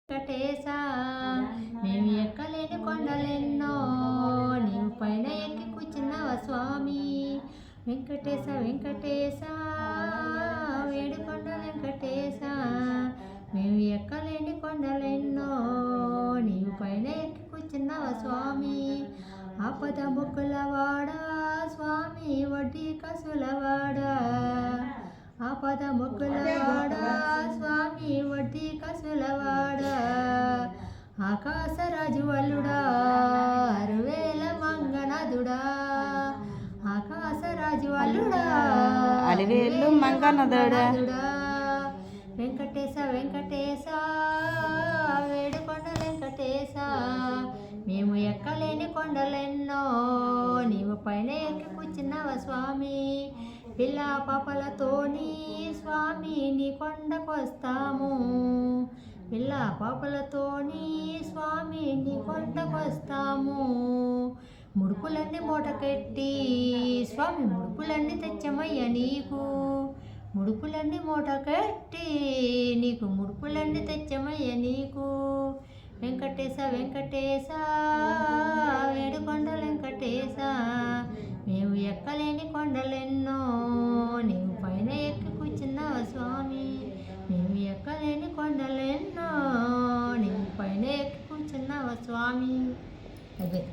వెంకటేశా మేము ఎక్కలేని కొండలెన్నో నీవు పైన ఎక్కి కూర్చున్నావా స్వామి. వెంకటేశ వెంకటేశ వేడుకొండ వెంకటేశ మేము ఎక్కలేని కొండలెన్నో నీవు పైన ఎక్కి కూర్చున్నావా స్వామి. ఆపద మొక్కులవాడా స్వామి వడ్డీ కసులవాడా, ఆపద మొక్కులవాడా స్వామి వడ్డీ కసులవాడా, ఆకాశరాజు వల్లుడా అరువేల మంగనదుడా, ఆకాశరాజు వల్లుడా అలివేలు మంగనదుడా. వెంకటేశ వెంకటేశ వేడుకొండ వెంకటేశ మేము ఎక్కలేని కొండలెన్నో నీవు పైన ఎక్కి కూర్చున్నావా స్వామి. పిల్ల పాపలతోని స్వామి నీ కొండకొస్తాము, పిల్ల పాపలతోని స్వామి నీ కొండకొస్తాము. ముడుపులన్నీ మూటకెట్టి స్వామి ముడుపులన్నీ తెచ్చమయ్య నీకు, ముడుపులన్నీ మూటకెట్టి నీకు ముడుపులన్నీ తెచ్చమయ్య నీకు. వెంకటేశ వెంకటేశ వేడుకొండ వెంకటేశ మేము ఎక్కలేని కొండలెన్నో